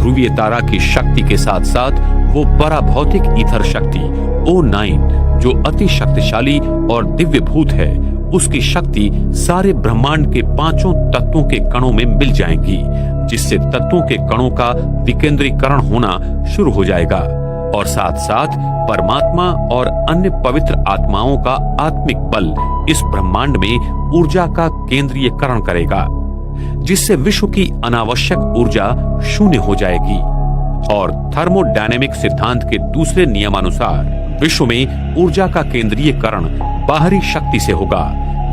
ध्रुवीय तारा की शक्ति के साथ साथ वो पराभौतिक ईथर शक्ति O9 जो अति शक्तिशाली और दिव्य भूत है, उसकी शक्ति सारे ब्रह्मांड के पांचों तत्वों के कणों में मिल जाएंगी, जिससे तत्वों के कणों का विकेंद्रीकरण होना शुरू हो जाएगा और साथ साथ परमात्मा और अन्य पवित्र आत्माओं का आत्मिक बल इस ब्रह्मांड में ऊर्जा का केंद्रीयकरण करेगा, जिससे विश्व की अनावश्यक ऊर्जा शून्य हो जाएगी। और थर्मोडायनेमिक सिद्धांत के दूसरे नियमानुसार विश्व में ऊर्जा का केंद्रीयकरण बाहरी शक्ति से होगा,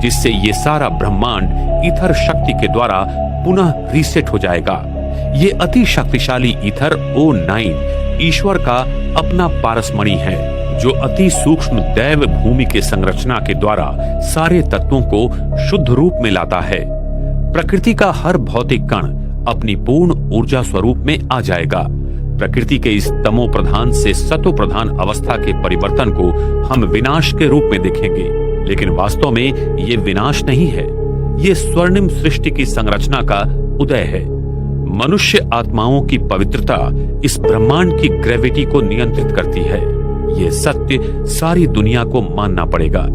जिससे ये सारा ब्रह्मांड ईथर शक्ति के द्वारा पुनः रीसेट हो जाएगा। ये अति शक्तिशाली ईथर O9 ईश्वर का अपना पारसमणि है, जो अति सूक्ष्म दैव भूमि के संरचना के द्वारा सारे तत्वों को शुद्ध रूप में लाता है। प्रकृति का हर भौतिक कण अपनी पूर्ण ऊर्जा स्वरूप में आ जाएगा। प्रकृति के इस तमो प्रधान से सतो प्रधान अवस्था के परिवर्तन को हम विनाश के रूप में देखेंगे, लेकिन वास्तव में ये विनाश नहीं है, ये स्वर्णिम सृष्टि की संरचना का उदय है। मनुष्य आत्माओं की पवित्रता इस ब्रह्मांड की ग्रेविटी को नियंत्रित करती है। ये सत्य सारी दुनिया को मानना पड़ेगा।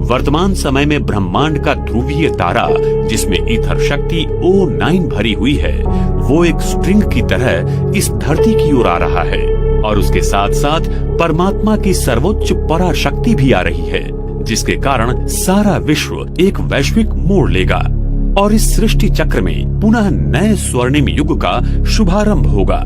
वर्तमान समय में ब्रह्मांड का ध्रुवीय तारा, जिसमें ईथर शक्ति O9 भरी हुई है, वो एक स्ट्रिंग की तरह इस धरती की ओर आ रहा है और उसके साथ साथ परमात्मा की सर्वोच्च पराशक्ति भी आ रही है, जिसके कारण सारा विश्व एक वैश्विक मोड़ लेगा और इस सृष्टि चक्र में पुनः नए स्वर्णिम युग का शुभारंभ होगा।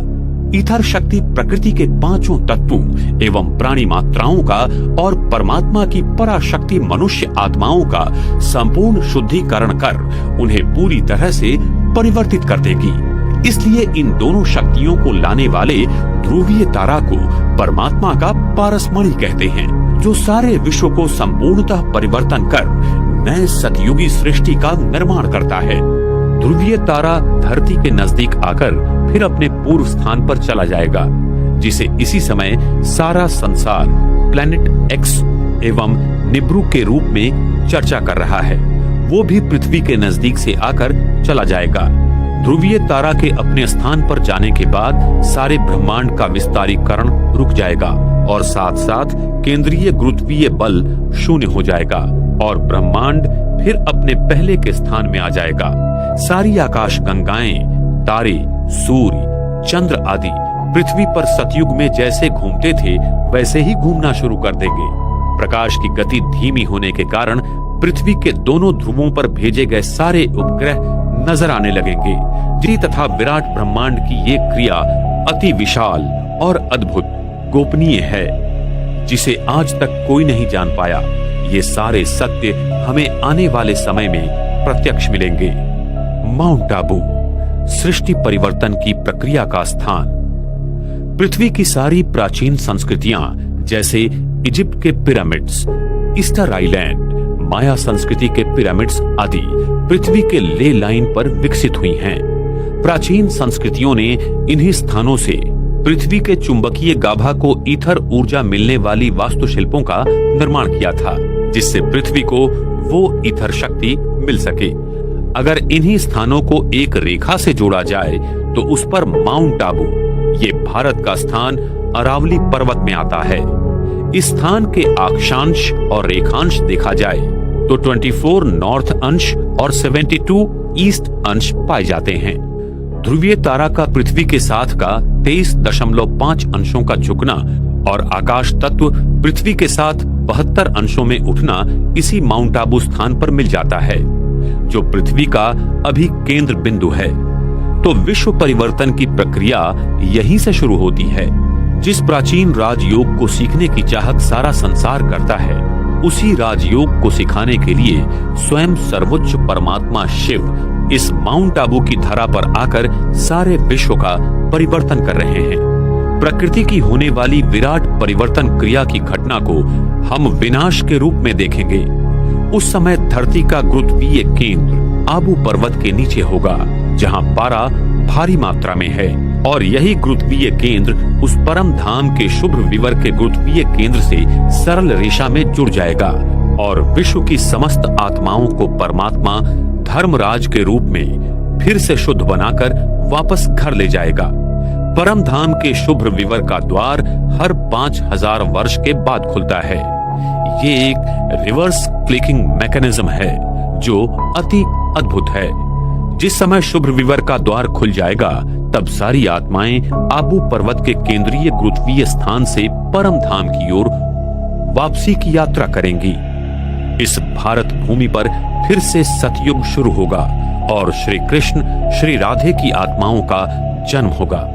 ईथर शक्ति प्रकृति के पांचों तत्वों एवं प्राणी मात्राओं का और परमात्मा की पराशक्ति मनुष्य आत्माओं का संपूर्ण शुद्धिकरण कर उन्हें पूरी तरह से परिवर्तित कर देगी। इसलिए इन दोनों शक्तियों को लाने वाले ध्रुवीय तारा को परमात्मा का पारसमणि कहते हैं, जो सारे विश्व को संपूर्णतः परिवर्तन कर नए सतयुगी सृष्टि का निर्माण करता है। ध्रुवीय तारा धरती के नजदीक आकर फिर अपने पूर्व स्थान पर चला जाएगा, जिसे इसी समय सारा संसार प्लैनेट एक्स एवं निब्रू के रूप में चर्चा कर रहा है। वो भी पृथ्वी के नजदीक से आकर चला जाएगा। ध्रुवीय तारा के अपने स्थान पर जाने के बाद सारे ब्रह्मांड का विस्तारीकरण रुक जाएगा और साथ साथ केंद्रीय गुरुत्वीय बल शून्य हो जाएगा और ब्रह्मांड फिर अपने पहले के स्थान में आ जाएगा। सारी आकाश गंगाएं, तारे, सूर्य, चंद्र आदि पृथ्वी पर सतयुग में जैसे घूमते थे वैसे ही घूमना शुरू कर देंगे। प्रकाश की गति धीमी होने के कारण पृथ्वी के दोनों ध्रुवों पर भेजे गए सारे उपग्रह नजर आने लगेंगे। जी तथा विराट ब्रह्मांड की ये क्रिया अति विशाल और अद्भुत गोपनीय है, जिसे आज तक कोई नहीं जान पाया। ये सारे सत्य हमें आने वाले समय में प्रत्यक्ष मिलेंगे। माउंट आबू, सृष्टि परिवर्तन की प्रक्रिया का स्थान। पृथ्वी की सारी प्राचीन संस्कृतियां जैसे इजिप्ट के पिरामिड्स, ईस्टर आइलैंड, माया संस्कृति के पिरामिड्स आदि पृथ्वी के ले लाइन पर विकसित हुई हैं। प्राचीन संस्कृतियों ने इन्हीं स्थानों से पृथ्वी के चुंबकीय गाभा को ईथर ऊर्जा मिलने वाली वास्तुशिल्पों का निर्माण किया था, जिससे पृथ्वी को वो ईथर शक्ति मिल सके। अगर इन्हीं स्थानों को एक रेखा से जोड़ा जाए तो उस पर माउंट आबू, ये भारत का स्थान अरावली पर्वत में आता है। इस स्थान के अक्षांश और रेखांश देखा जाए तो 24 नॉर्थ अंश और 72 ईस्ट अंश पाए जाते हैं। ध्रुवीय तारा का पृथ्वी के साथ का 23.5 अंशों का झुकना और आकाश तत्व पृथ्वी के साथ 72 अंशों में उठना इसी माउंट आबू स्थान पर मिल जाता है, जो पृथ्वी का अभी केंद्र बिंदु है। तो विश्व परिवर्तन की प्रक्रिया यहीं से शुरू होती है। जिस प्राचीन राजयोग को सीखने की चाहत सारा संसार करता है, उसी राजयोग को सिखाने के लिए स्वयं सर्वोच्च परमात्मा शिव इस माउंट आबू की धरा पर आकर सारे विश्व का परिवर्तन कर रहे हैं। प्रकृति की होने वाली विराट परिवर्तन क्रिया की घटना को हम विनाश के रूप में देखेंगे। उस समय धरती का गुरुत्वीय केंद्र आबू पर्वत के नीचे होगा, जहां पारा भारी मात्रा में है, और यही गुरुत्वीय केंद्र उस परम धाम के शुभ्र विवर के गुरुत्वीय केंद्र से सरल रेखा में जुड़ जाएगा और विश्व की समस्त आत्माओं को परमात्मा धर्मराज के रूप में फिर से शुद्ध बनाकर वापस घर ले जाएगा। परम धाम के शुभ विवर का द्वार हर 5000 वर्ष के बाद खुलता है। ये एक रिवर्स क्लिकिंग मैकेनिज्म है जो अति अद्भुत है। जिस समय शुभ विवर का द्वार खुल जाएगा तब सारी आत्माएं आबू पर्वत के केंद्रीय गुरुत्वीय स्थान से परम धाम की ओर वापसी की यात्रा करेंगी। इस भारत भूमि पर फिर से सतयुग शुरू होगा और श्री कृष्ण श्री राधे की आत्माओं का जन्म होगा।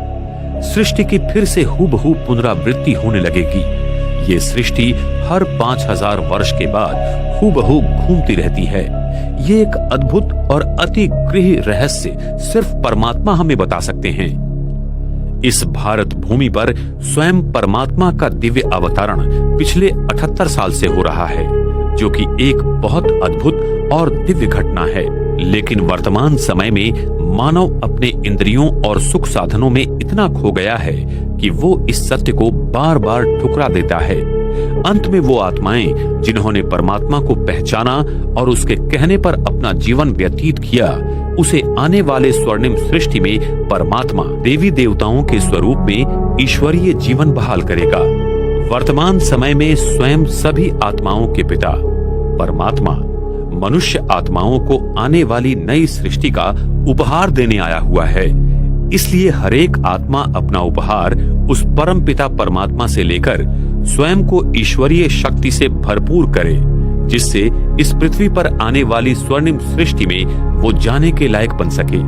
सृष्टि की फिर से हूबहू पुनरावृत्ति होने लगेगी। ये सृष्टि हर 5000 वर्ष के बाद हूबहू घूमती रहती है। ये एक अद्भुत और अति गृह रहस्य सिर्फ परमात्मा हमें बता सकते हैं। इस भारत भूमि पर स्वयं परमात्मा का दिव्य अवतरण पिछले 78 साल से हो रहा है, जो कि एक बहुत अद्भुत और दिव्य घटना है। लेकिन वर्तमान समय में मानव अपने इंद्रियों और सुख साधनों में इतना खो गया है कि वो इस सत्य को बार बार ठुकरा देता है। अंत में वो आत्माएं जिन्होंने परमात्मा को पहचाना और उसके कहने पर अपना जीवन व्यतीत किया, उसे आने वाले स्वर्णिम सृष्टि में परमात्मा देवी देवताओं के स्वरूप में ईश्वरीय जीवन बहाल करेगा। वर्तमान समय में स्वयं सभी आत्माओं के पिता परमात्मा मनुष्य आत्माओं को आने वाली नई सृष्टि का उपहार देने आया हुआ है। इसलिए हरेक आत्मा अपना उपहार उस परम पिता परमात्मा से लेकर स्वयं को ईश्वरीय शक्ति से भरपूर करे, जिससे इस पृथ्वी पर आने वाली स्वर्णिम सृष्टि में वो जाने के लायक बन सके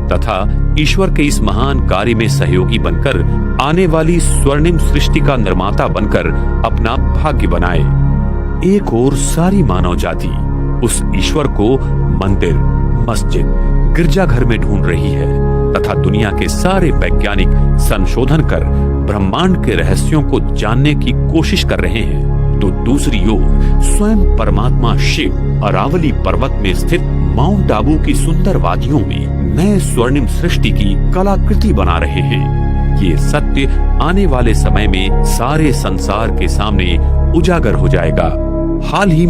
तथा ईश्वर के इस महान कार्य में सहयोगी बनकर आने वाली स्वर्णिम सृष्टि का निर्माता बनकर अपना भाग्य बनाए। एक ओर सारी मानव जाति उस ईश्वर को मंदिर, मस्जिद, गिरजाघर में ढूंढ रही है तथा दुनिया के सारे वैज्ञानिक संशोधन कर ब्रह्मांड के रहस्यों को जानने की कोशिश कर रहे हैं, तो दूसरी ओर स्वयं परमात्मा शिव अरावली पर्वत में स्थित माउंट आबू की सुंदर वादियों में नए स्वर्णिम सृष्टि की कलाकृति बना रहे हैं। ये सत्य आने वाले समय में सारे संसार के सामने उजागर हो जाएगा। हाल ही